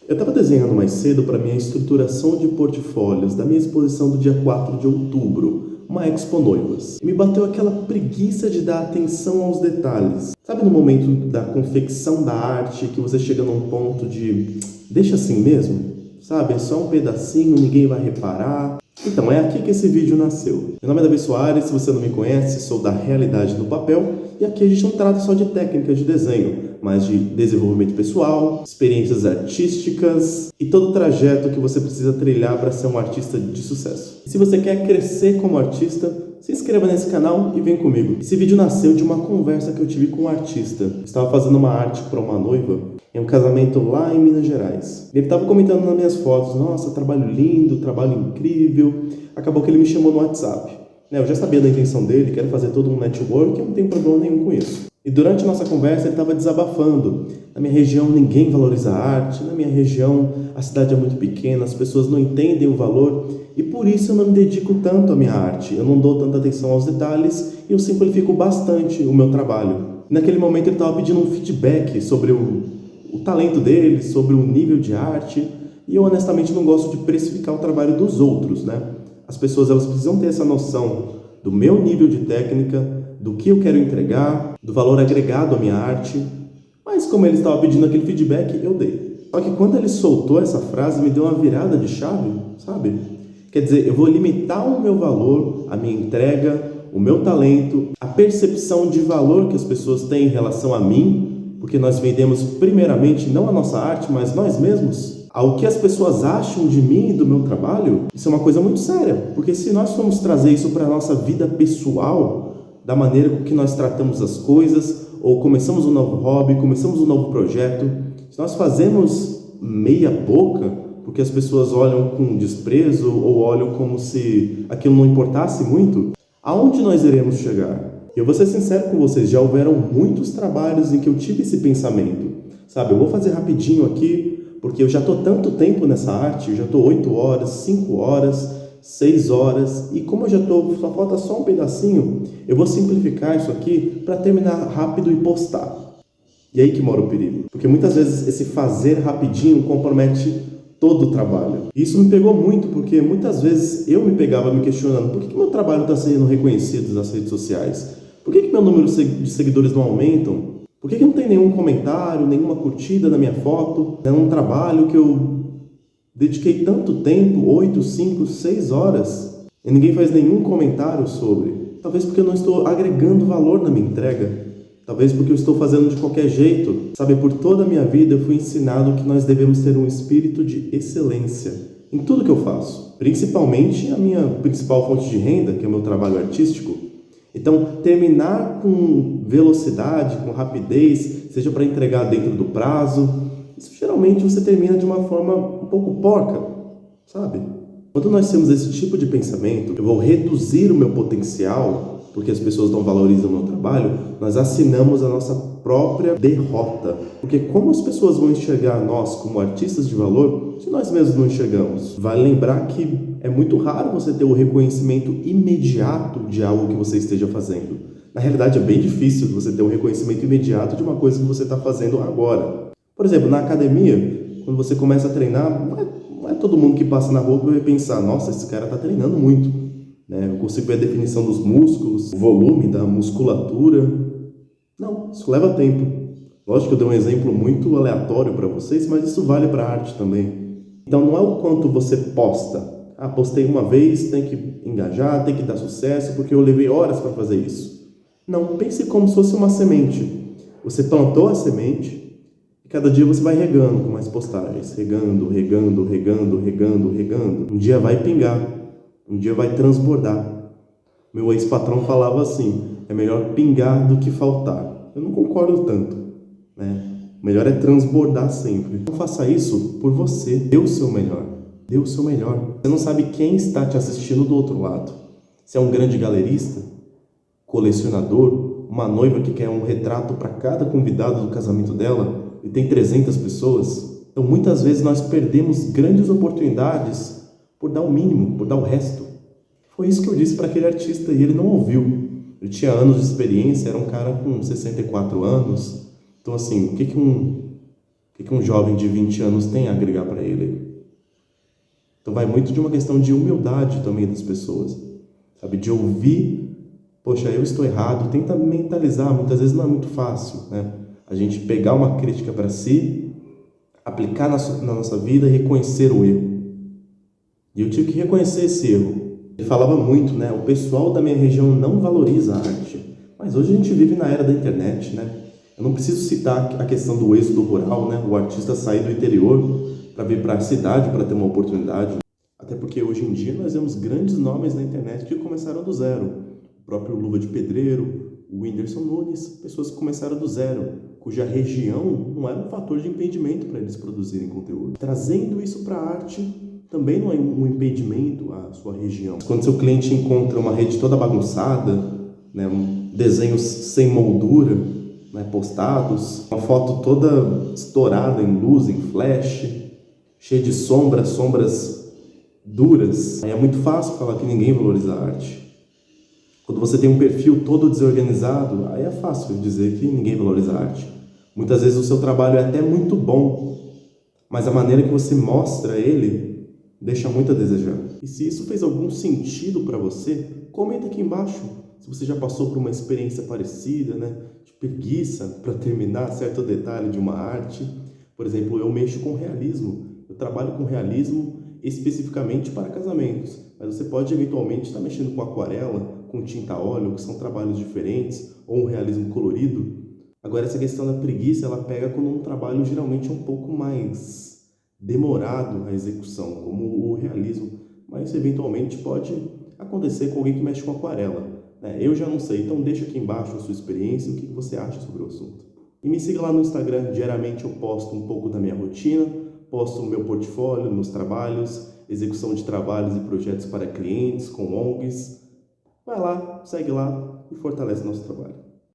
Eu estava desenhando mais cedo para minha estruturação de portfólios da minha exposição do dia 4 de outubro, uma Expo Noivas. E me bateu aquela preguiça de dar atenção aos detalhes. Sabe no momento da confecção da arte que você chega num ponto de deixa assim mesmo? Sabe, é só um pedacinho, ninguém vai reparar. Então, é aqui que esse vídeo nasceu. Meu nome é Davi Soares, se você não me conhece, sou da Realidade no Papel, e aqui a gente não trata só de técnicas de desenho, mas de desenvolvimento pessoal, experiências artísticas e todo o trajeto que você precisa trilhar para ser um artista de sucesso. E se você quer crescer como artista, se inscreva nesse canal e vem comigo. Esse vídeo nasceu de uma conversa que eu tive com um artista. Eu estava fazendo uma arte para uma noiva em um casamento lá em Minas Gerais. Ele estava comentando nas minhas fotos, nossa, trabalho lindo, trabalho incrível. Acabou que ele me chamou no WhatsApp. Eu já sabia da intenção dele, quero fazer todo um network, eu não tenho problema nenhum com isso. E durante a nossa conversa ele estava desabafando. Na minha região ninguém valoriza a arte, na minha região a cidade é muito pequena, as pessoas não entendem o valor e por isso eu não me dedico tanto à minha arte, eu não dou tanta atenção aos detalhes e eu simplifico bastante o meu trabalho. E naquele momento ele estava pedindo um feedback sobre o talento dele, sobre o nível de arte e eu honestamente não gosto de precificar o trabalho dos outros, né? As pessoas elas precisam ter essa noção do meu nível de técnica, do que eu quero entregar, do valor agregado à minha arte. Mas como ele estava pedindo aquele feedback, eu dei. Só que quando ele soltou essa frase, me deu uma virada de chave, sabe? Quer dizer, eu vou limitar o meu valor, a minha entrega, o meu talento, a percepção de valor que as pessoas têm em relação a mim, porque nós vendemos primeiramente não a nossa arte, mas nós mesmos. Ao que as pessoas acham de mim e do meu trabalho, isso é uma coisa muito séria. Porque se nós formos trazer isso para a nossa vida pessoal, da maneira com que nós tratamos as coisas, ou começamos um novo hobby, começamos um novo projeto, se nós fazemos meia boca, porque as pessoas olham com desprezo ou olham como se aquilo não importasse muito, aonde nós iremos chegar? Eu vou ser sincero com vocês, já houveram muitos trabalhos em que eu tive esse pensamento, sabe, eu vou fazer rapidinho aqui, porque eu já estou tanto tempo nessa arte, eu já estou 8 horas, 5 horas, 6 horas, e como eu já estou, só falta só um pedacinho, eu vou simplificar isso aqui para terminar rápido e postar. E aí que mora o perigo, porque muitas vezes esse fazer rapidinho compromete todo o trabalho. E isso me pegou muito, porque muitas vezes eu me pegava me questionando, por que meu trabalho está sendo reconhecido nas redes sociais? Por que meu número de seguidores não aumentam? Por que não tem nenhum comentário, nenhuma curtida na minha foto? É um trabalho que eu dediquei tanto tempo, 8, 5, 6 horas, e ninguém faz nenhum comentário sobre. Talvez porque eu não estou agregando valor na minha entrega. Talvez porque eu estou fazendo de qualquer jeito. Sabe, por toda a minha vida eu fui ensinado que nós devemos ter um espírito de excelência em tudo que eu faço. Principalmente a minha principal fonte de renda, que é o meu trabalho artístico. Então, terminar com velocidade, com rapidez, seja para entregar dentro do prazo, isso geralmente você termina de uma forma um pouco porca, sabe? Quando nós temos esse tipo de pensamento, eu vou reduzir o meu potencial, porque as pessoas não valorizam o meu trabalho, nós assinamos a nossa própria derrota. Porque como as pessoas vão enxergar nós como artistas de valor, se nós mesmos não enxergamos? Vale lembrar que é muito raro você ter o reconhecimento imediato de algo que você esteja fazendo. Na realidade, é bem difícil você ter um reconhecimento imediato de uma coisa que você está fazendo agora. Por exemplo, na academia, quando você começa a treinar, não é todo mundo que passa na rua que vai pensar, nossa, esse cara está treinando muito. Eu consigo ver a definição dos músculos, o volume da musculatura. Não, isso leva tempo. Lógico que eu dei um exemplo muito aleatório para vocês, mas isso vale para a arte também. Então não é o quanto você posta. Postei uma vez, tem que engajar, tem que dar sucesso, porque eu levei horas para fazer isso. Não, pense como se fosse uma semente. Você plantou a semente e cada dia você vai regando com mais postagens. Regando. Um dia vai pingar. Um dia vai transbordar. Meu ex-patrão falava assim, é melhor pingar do que faltar. Eu não concordo tanto, O melhor é transbordar sempre. Não faça isso por você. Dê o seu melhor. Dê o seu melhor. Você não sabe quem está te assistindo do outro lado. Se é um grande galerista, colecionador, uma noiva que quer um retrato para cada convidado do casamento dela e tem 300 pessoas. Então muitas vezes nós perdemos grandes oportunidades por dar o mínimo, por dar o resto. Foi isso que eu disse para aquele artista e ele não ouviu. Ele tinha anos de experiência, era um cara com 64 anos. Então assim, o que O que um jovem de 20 anos tem a agregar para ele? Então vai muito de uma questão de humildade também das pessoas, sabe? De ouvir, poxa, eu estou errado, tenta mentalizar, muitas vezes não é muito fácil, né? A gente pegar uma crítica para si, aplicar na nossa vida e reconhecer o erro. E eu tive que reconhecer esse erro. Ele falava muito, né? O pessoal da minha região não valoriza a arte. Mas hoje a gente vive na era da internet, né? Eu não preciso citar a questão do êxodo rural, né? O artista sair do interior para vir para a cidade para ter uma oportunidade. Até porque hoje em dia nós vemos grandes nomes na internet que começaram do zero. O próprio Luva de Pedreiro, o Whindersson Nunes, pessoas que começaram do zero, cuja região não era um fator de impedimento para eles produzirem conteúdo. Trazendo isso para a arte também não é um impedimento à sua região. Quando seu cliente encontra uma rede toda bagunçada, né, desenhos sem moldura, né, postados, uma foto toda estourada em luz, em flash, cheia de sombras duras, aí é muito fácil falar que ninguém valoriza a arte. Quando você tem um perfil todo desorganizado, aí é fácil dizer que ninguém valoriza a arte. Muitas vezes o seu trabalho é até muito bom, mas a maneira que você mostra ele deixa muito a desejar. E se isso fez algum sentido para você, comenta aqui embaixo. Se você já passou por uma experiência parecida, né, de preguiça para terminar certo detalhe de uma arte. Por exemplo, eu mexo com realismo. Eu trabalho com realismo especificamente para casamentos, mas você pode eventualmente estar mexendo com aquarela, com tinta a óleo, que são trabalhos diferentes, ou um realismo colorido. Agora, essa questão da preguiça, ela pega quando um trabalho geralmente é um pouco mais demorado a execução, como o realismo, mas eventualmente pode acontecer com alguém que mexe com aquarela. Eu já não sei, então deixa aqui embaixo a sua experiência, o que você acha sobre o assunto. E me siga lá no Instagram, diariamente eu posto um pouco da minha rotina, posto o meu portfólio, meus trabalhos, execução de trabalhos e projetos para clientes, com ONGs. Vai lá, segue lá e fortalece nosso trabalho.